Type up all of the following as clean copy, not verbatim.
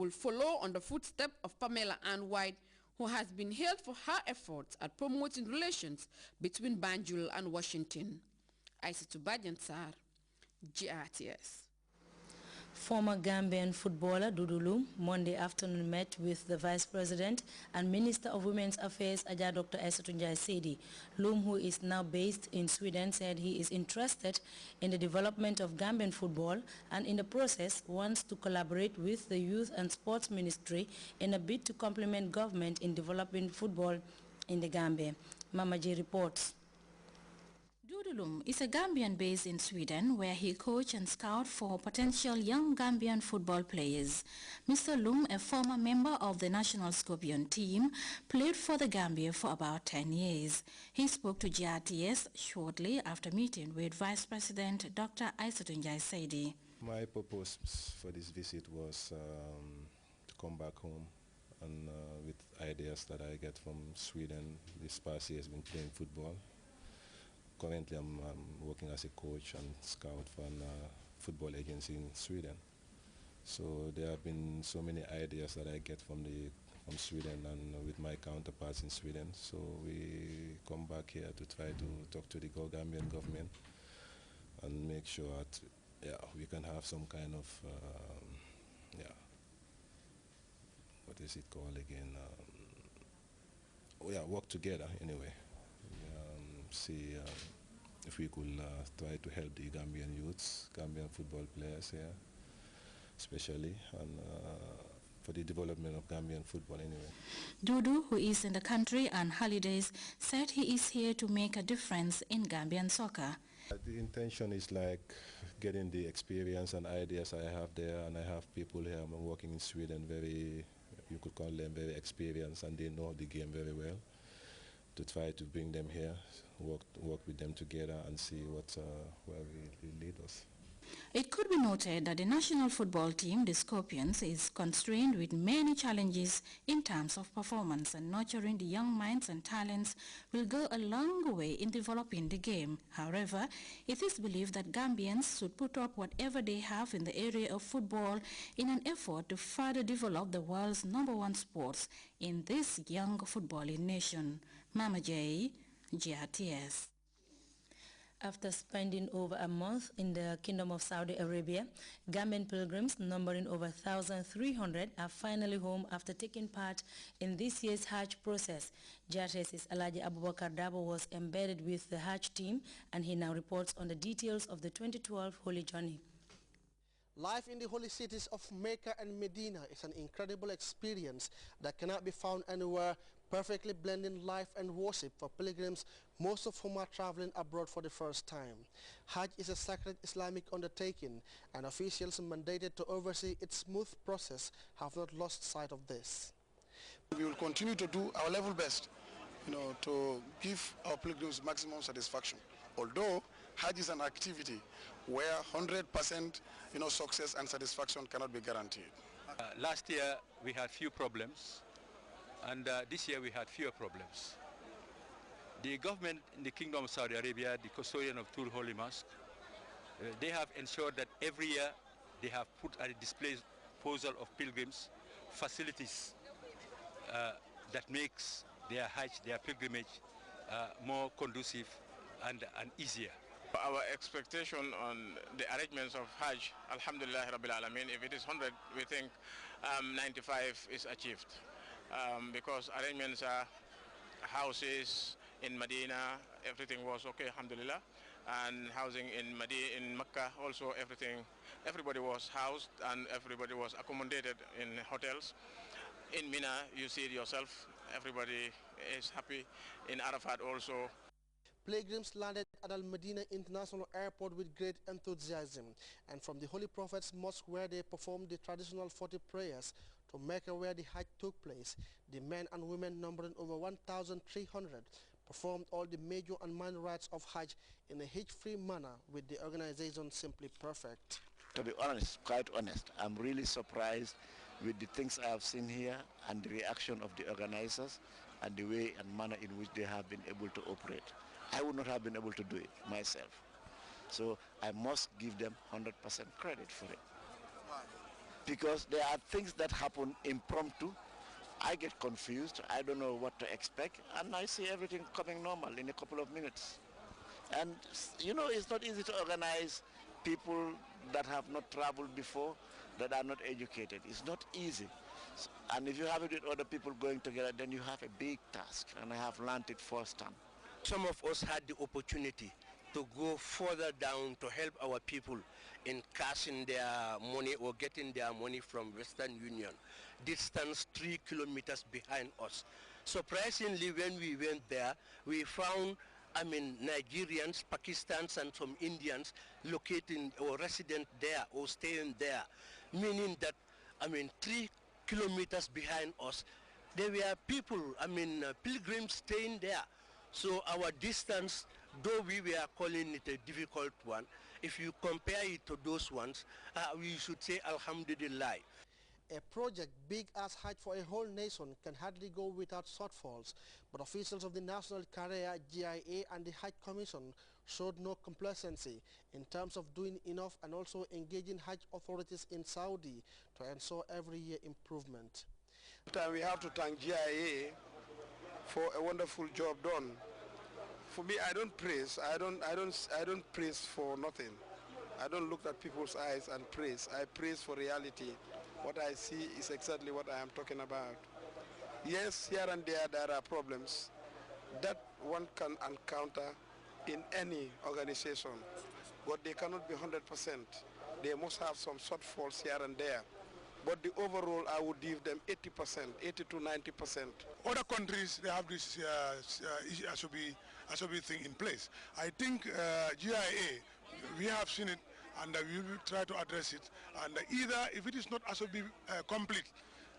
will follow on the footsteps of Pamela Ann White, who has been hailed for her efforts at promoting relations between Banjul and Washington. Aissatou Badian Sarr, Grts. Former Gambian footballer Dudu Loum Monday afternoon met with the Vice President and Minister of Women's Affairs Aja Dr. Aissatou Sedi. Loum, who is now based in Sweden, said he is interested in the development of Gambian football and in the process wants to collaborate with the Youth and Sports Ministry in a bid to complement government in developing football in the Gambia. Mama J reports. Dudu Loum is a Gambian based in Sweden where he coaches and scouts for potential young Gambian football players. Mr. Loum, a former member of the national Scorpion team, played for the Gambia for about 10 years. He spoke to GRTS shortly after meeting with Vice President Dr. Aissatou Sedi. My purpose for this visit was to come back home and with ideas that I get from Sweden. This past year has been playing football. Currently, I'm working as a coach and scout for a football agency in Sweden. So there have been so many ideas that I get from Sweden and with my counterparts in Sweden. So we come back here to try to talk to the Gambian government and make sure that we can have some kind of what is it called again? Work together anyway. See if we could try to help the Gambian youths, Gambian football players here, especially, and for the development of Gambian football anyway. Dudu, who is in the country on holidays, said he is here to make a difference in Gambian soccer. The intention is like getting the experience and ideas I have there, and I have people here. I'm working in Sweden, you could call them very experienced, and they know the game very well. To try to bring them here, work with them together and see where we lead us. It could be noted that the national football team, the Scorpions, is constrained with many challenges in terms of performance, and nurturing the young minds and talents will go a long way in developing the game. However, it is believed that Gambians should put up whatever they have in the area of football in an effort to further develop the world's #1 sports in this young footballing nation. Mama J, GRTS. After spending over a month in the Kingdom of Saudi Arabia, Gambian pilgrims numbering over 1,300 are finally home after taking part in this year's Hajj process. GRTS's Alaji Abubakar Dabo was embedded with the Hajj team, and he now reports on the details of the 2012 Holy Journey. Life in the holy cities of Mecca and Medina is an incredible experience that cannot be found anywhere, perfectly blending life and worship for pilgrims, most of whom are traveling abroad for the first time. Hajj is a sacred Islamic undertaking, and officials mandated to oversee its smooth process have not lost sight of this. We will continue to do our level best, to give our pilgrims maximum satisfaction. Although Hajj is an activity where 100% success and satisfaction cannot be guaranteed. Last year we had few problems, and this year we had fewer problems. The government in the Kingdom of Saudi Arabia, the custodian of Two Holy Mosque, they have ensured that every year they have put at the disposal of pilgrims facilities that makes their Hajj, their pilgrimage, more conducive and easier. Our expectation on the arrangements of Hajj, Alhamdulillah Rabbil Alameen, if it is 100, we think 95 is achieved. Because arrangements are houses in Medina, everything was okay, Alhamdulillah. And housing in Mecca also, everybody was housed and everybody was accommodated in hotels. In Mina, you see it yourself, everybody is happy. In Arafat also. Pilgrims landed at Al-Medina International Airport with great enthusiasm, and from the Holy Prophet's Mosque, where they performed the traditional 40 prayers, to Mecca, where the Hajj took place, the men and women numbering over 1,300 performed all the major and minor rites of Hajj in a hitch-free manner, with the organization simply perfect. To be honest, quite honest, I'm really surprised with the things I have seen here and the reaction of the organizers and the way and manner in which they have been able to operate. I would not have been able to do it myself. So I must give them 100% credit for it. Why? because there are things that happen impromptu. I get confused, I don't know what to expect, and I see everything coming normal in a couple of minutes. And you know, it's not easy to organize people that have not traveled before, that are not educated. It's not easy. And if you have it with other people going together, then you have a big task, and I have learned it firsthand. Some of us had the opportunity to go further down to help our people in cashing their money or getting their money from Western Union, distance 3 kilometers behind us. Surprisingly, when we went there, we found Nigerians, Pakistans, and some Indians locating or resident there or staying there, meaning that, 3 kilometers behind us, there were people, pilgrims staying there. So our distance, though we were calling it a difficult one, if you compare it to those ones, we should say Alhamdulillah. A project big as Hajj for a whole nation can hardly go without shortfalls, but officials of the National Career, GIA, and the Hajj Commission showed no complacency in terms of doing enough and also engaging Hajj authorities in Saudi to ensure every year improvement. We have to thank GIA for a wonderful job done. For me, I don't praise. I don't praise for nothing. I don't look at people's eyes and praise. I praise for reality. What I see is exactly what I am talking about. Yes, here and there are problems that one can encounter in any organization, but they cannot be 100%. They must have some shortfalls here and there. But the overall, I would give them 80%, 80 to 90%. Other countries, they have this SOB thing in place. I think GIA, we have seen it, and we will try to address it. And either, if it is not SOB complete,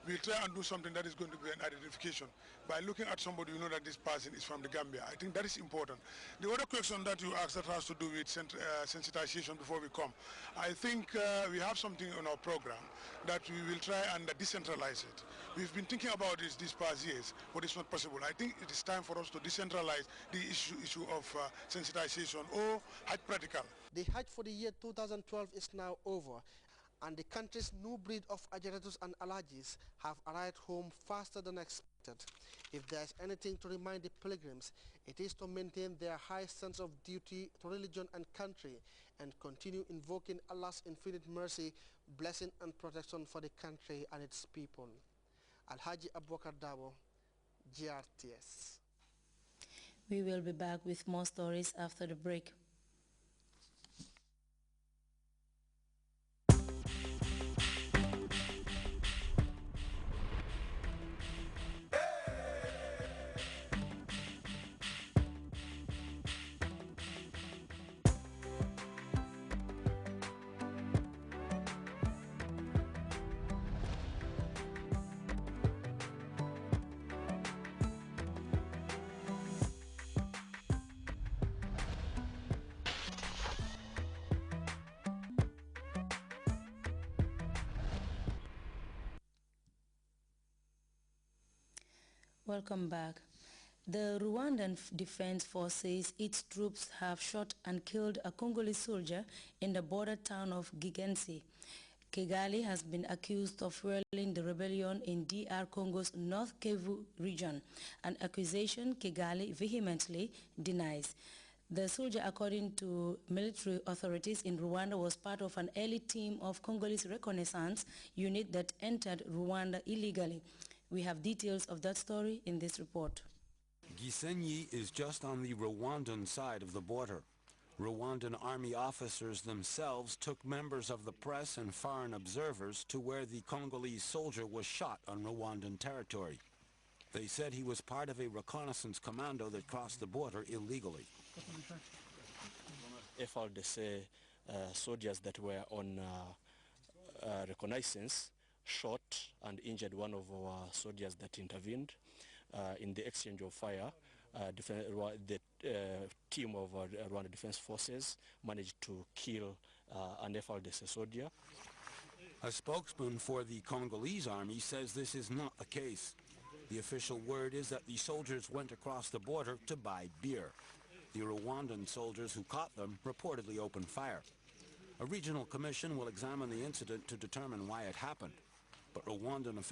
we'll try and do something that is going to be an identification. By looking at somebody, you know that this person is from the Gambia. I think that is important. The other question that you asked that has to do with sensitization before we come. I think we have something on our program that we will try and decentralize it. We've been thinking about this these past years, but it's not possible. I think it is time for us to decentralize the issue of sensitization or Hajj practical. The Hajj for the year 2012 is now over, and the country's new breed of Ajaratus and Alajis have arrived home faster than expected. If there is anything to remind the pilgrims, it is to maintain their high sense of duty to religion and country and continue invoking Allah's infinite mercy, blessing and protection for the country and its people. Alhaji Abubakar Dabo, GRTS. We will be back with more stories after the break. Welcome back. The Rwandan Defense Force says its troops have shot and killed a Congolese soldier in the border town of Gigensi. Kigali has been accused of fueling the rebellion in DR Congo's North Kivu region, an accusation Kigali vehemently denies. The soldier, according to military authorities in Rwanda, was part of an elite team of Congolese reconnaissance unit that entered Rwanda illegally. We have details of that story in this report. Gisenyi is just on the Rwandan side of the border. Rwandan army officers themselves took members of the press and foreign observers to where the Congolese soldier was shot on Rwandan territory. They said he was part of a reconnaissance commando that crossed the border illegally. FARDC soldiers that were on reconnaissance shot and injured one of our soldiers that intervened. In the exchange of fire, the team of Rwanda Defense Forces managed to kill an FARDC soldier. A spokesman for the Congolese army says this is not the case. The official word is that the soldiers went across the border to buy beer. The Rwandan soldiers who caught them reportedly opened fire. A regional commission will examine the incident to determine why it happened, but Rwandan officials